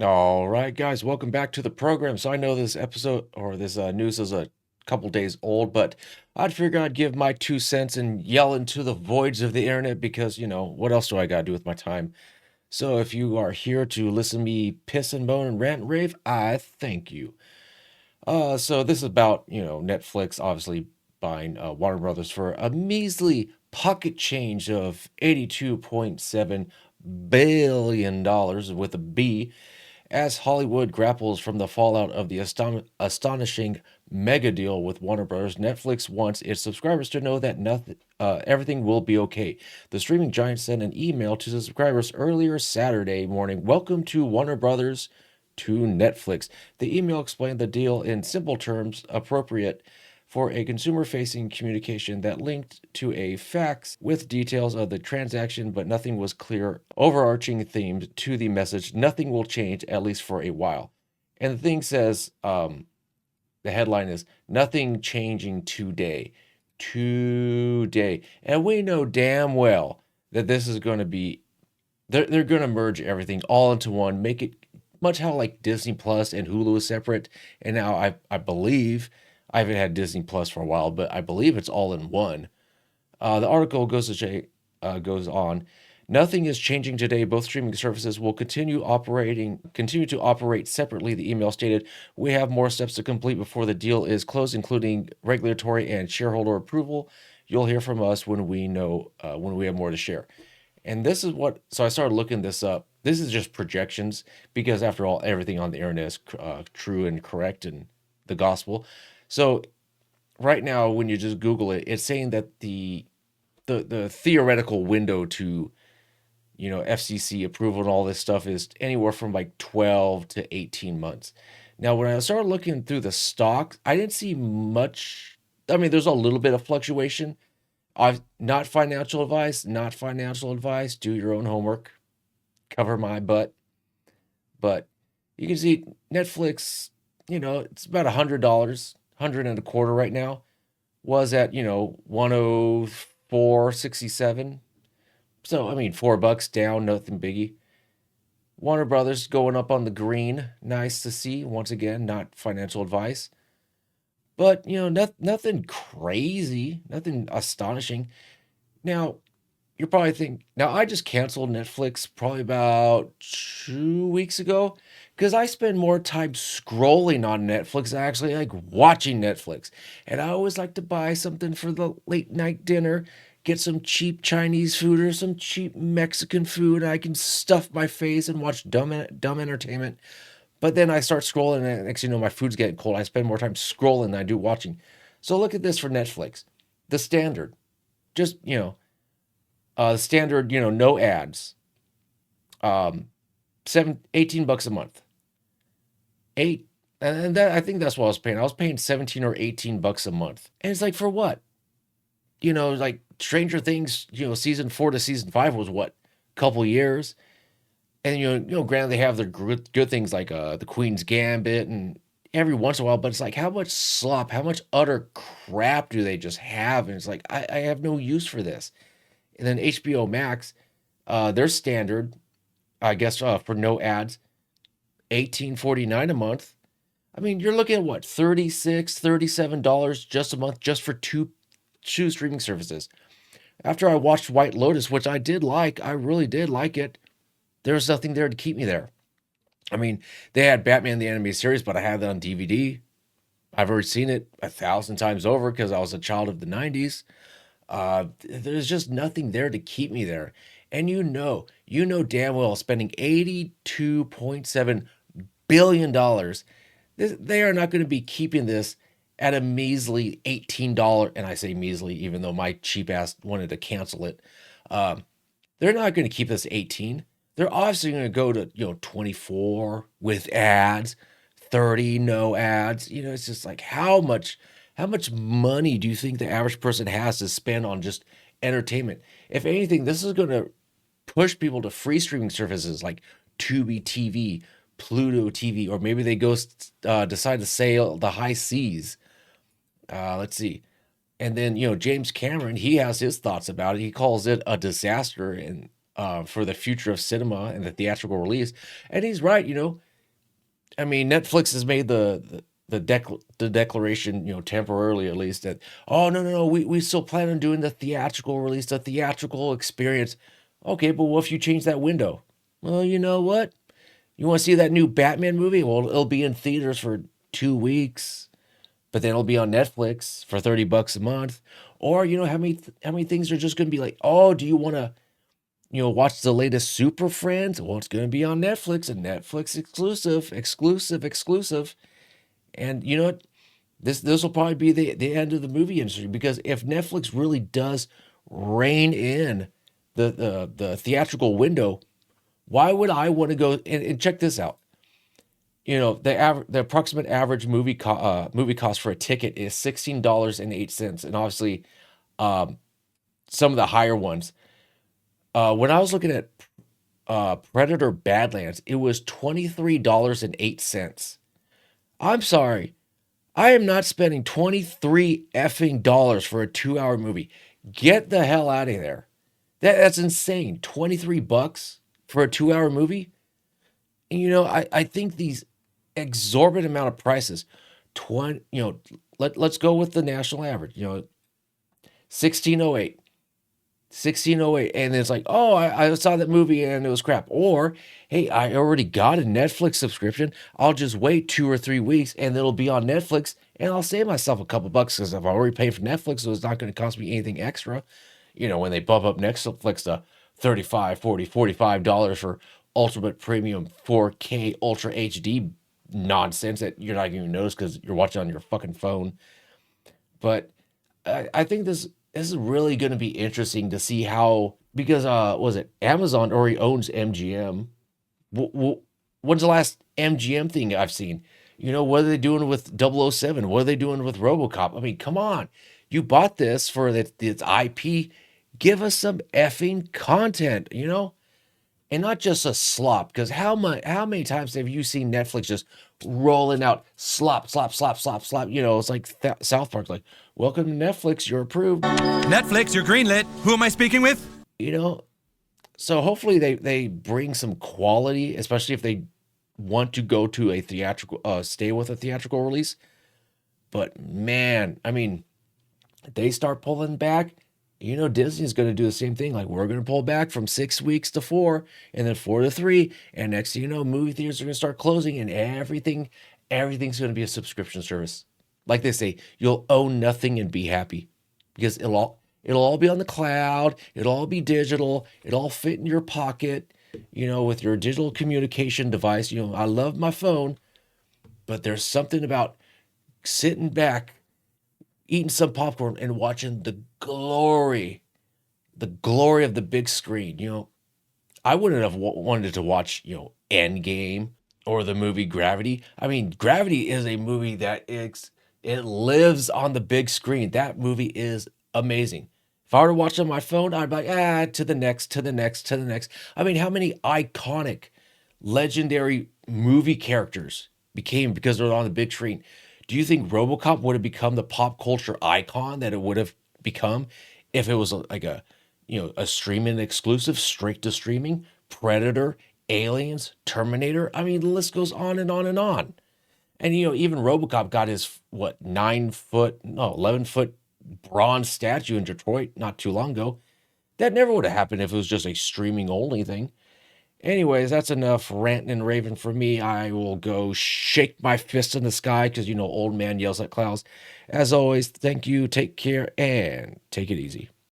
All right, guys, welcome back to the program. So I know this episode or this news is a couple days old, but I'd figure I'd give my 2 cents and yell into the voids of the internet because, what else do I got to do with my time? So if you are here to listen to me piss and moan and rant and rave, I thank you. So this is about, Netflix obviously buying Warner Brothers for a measly pocket change of $82.7 billion dollars with a B as Hollywood grapples from the fallout of the astonishing mega deal with Warner Bros., Netflix wants its subscribers to know that everything will be okay. The streaming giant sent an email to the subscribers earlier Saturday morning. Welcome to Warner Bros. To Netflix. The email explained the deal in simple terms, appropriate for a consumer facing communication that linked to a fax with details of the transaction, but nothing was clear. Overarching themes to the message nothing will change, at least for a while. And the thing says, the headline is nothing changing today. Today. And we know damn well that this is going to be, they're going to merge everything all into one, make it much how like Disney Plus and Hulu is separate. And now I believe I haven't had Disney Plus for a while, but I believe it's all in one. The article goes on. Nothing is changing today. Both streaming services will continue to operate separately. The email stated, "We have more steps to complete before the deal is closed, including regulatory and shareholder approval. You'll hear from us when we have more to share." And this is what. So I started looking this up. This is just projections because, after all, everything on the internet is true and correct and the gospel. So right now, when you just Google it, it's saying that the theoretical window to FCC approval and all this stuff is anywhere from like 12 to 18 months. Now, when I started looking through the stocks, I didn't see much. I mean, there's a little bit of fluctuation. I've not financial advice, not financial advice. Do your own homework. Cover my butt. But you can see Netflix, it's about $100, 100 and a quarter right now. Was at, 104.67. So I mean, $4 down, nothing biggie. Warner Brothers going up on the green. Nice to see. Once again, not financial advice. But nothing crazy, nothing astonishing. Now, you're probably thinking, now I just canceled Netflix probably about 2 weeks ago because I spend more time scrolling on Netflix than actually like watching Netflix. And I always like to buy something for the late night dinner, get some cheap Chinese food or some cheap Mexican food. I can stuff my face and watch dumb entertainment. But then I start scrolling, and next thing you know, my food's getting cold. I spend more time scrolling than I do watching. So look at this for Netflix. The standard, just standard, no ads. Um, 18 bucks a month. Eight, and that I think that's what I was paying. I was paying 17 or 18 bucks a month, and it's like for what? Like Stranger Things, season 4 to season 5 was what, couple years, and granted they have their good things like the Queen's Gambit and every once in a while, but it's like how much slop, how much utter crap do they just have? And it's like I have no use for this. And then HBO Max, their standard, I guess, for no ads, 18.49 a month. I mean, you're looking at what, 36, $37 just a month just for two streaming services. After I watched White Lotus, which I did like, I really did like it, there was nothing there to keep me there. I mean, they had Batman the Animated Series, but I had that on DVD. I've already seen it 1,000 times over because I was a child of the 90s. There's just nothing there to keep me there. And damn well spending $82.7 billion, they are not going to be keeping this at a measly $18. And I say measly, even though my cheap ass wanted to cancel it. Um, they're not going to keep this 18. They're obviously going to go to, 24 with ads, 30 no ads. It's just like how much money do you think the average person has to spend on just entertainment? If anything, this is going to push people to free streaming services like Tubi TV, Pluto TV, or maybe they decide to sail the high seas. Let's see. And then James Cameron, he has his thoughts about it. He calls it a disaster and for the future of cinema and the theatrical release. And he's right. I mean, Netflix has made the declaration, temporarily at least, that, oh, no, no, no, we still plan on doing the theatrical release, the theatrical experience. Okay, but what if you change that window? Well, you know what? You want to see that new Batman movie? Well, it'll be in theaters for 2 weeks, but then it'll be on Netflix for $30 a month. Or how many things are just going to be like, oh, do you want to watch the latest Super Friends? Well, it's going to be on Netflix, a Netflix exclusive, exclusive, exclusive. And you know what? This will probably be the end of the movie industry, because if Netflix really does rein in the theatrical window, why would I want to go and check this out? The approximate average movie cost for a ticket is $16.08, and obviously, um, some of the higher ones. When I was looking at Predator Badlands, it was $23.08. I'm sorry, I am not spending 23 effing dollars for a 2 hour movie. Get the hell out of there. That's insane. 23 bucks for a 2 hour movie? And I think these exorbitant amount of prices, 20, let's go with the national average, 1608. 1608, and it's like, oh, I saw that movie and it was crap. Or, hey, I already got a Netflix subscription. I'll just wait 2 or 3 weeks and it'll be on Netflix, and I'll save myself a couple bucks because I've already paid for Netflix, so it's not going to cost me anything extra. When they bump up Netflix to 35, 40, $45 for ultimate premium 4K Ultra HD nonsense that you're not even notice because you're watching on your fucking phone. But I think this is really going to be interesting to see how, because was it Amazon already owns MGM? When's the last MGM thing I've seen? What are they doing with 007? What are they doing with RoboCop? I mean, come on, you bought this for its IP. Give us some effing content, and not just a slop. Because how many times have you seen Netflix just rolling out slop, slop, slop, slop, slop? It's like South Park, like, welcome to Netflix, you're approved. Netflix, you're greenlit. Who am I speaking with? You know, so hopefully they bring some quality, especially if they want to go to a theatrical, stay with a theatrical release. But man, I mean, they start pulling back, Disney's going to do the same thing. Like, we're going to pull back from 6 weeks to 4, and then 4 to 3, and next thing you know, movie theaters are going to start closing, and everything's going to be a subscription service. Like they say, you'll own nothing and be happy, because it'll all be on the cloud. It'll all be digital. It'll all fit in your pocket, with your digital communication device. I love my phone, but there's something about sitting back, eating some popcorn and watching the glory of the big screen. I wouldn't have wanted to watch, Endgame or the movie Gravity. I mean, Gravity is a movie it lives on the big screen. That movie is amazing. If I were to watch it on my phone, I'd be like, to the next, to the next, to the next. I mean, how many iconic, legendary movie characters became because they're on the big screen? Do you think RoboCop would have become the pop culture icon that it would have become if it was like a streaming exclusive, straight to streaming? Predator, Aliens, Terminator. I mean, the list goes on and on and on. And even RoboCop got his 9 foot, no, 11 foot bronze statue in Detroit not too long ago. That never would have happened if it was just a streaming only thing. Anyways, that's enough ranting and raving for me. I will go shake my fist in the sky because old man yells at clouds. As always, thank you, take care, and take it easy.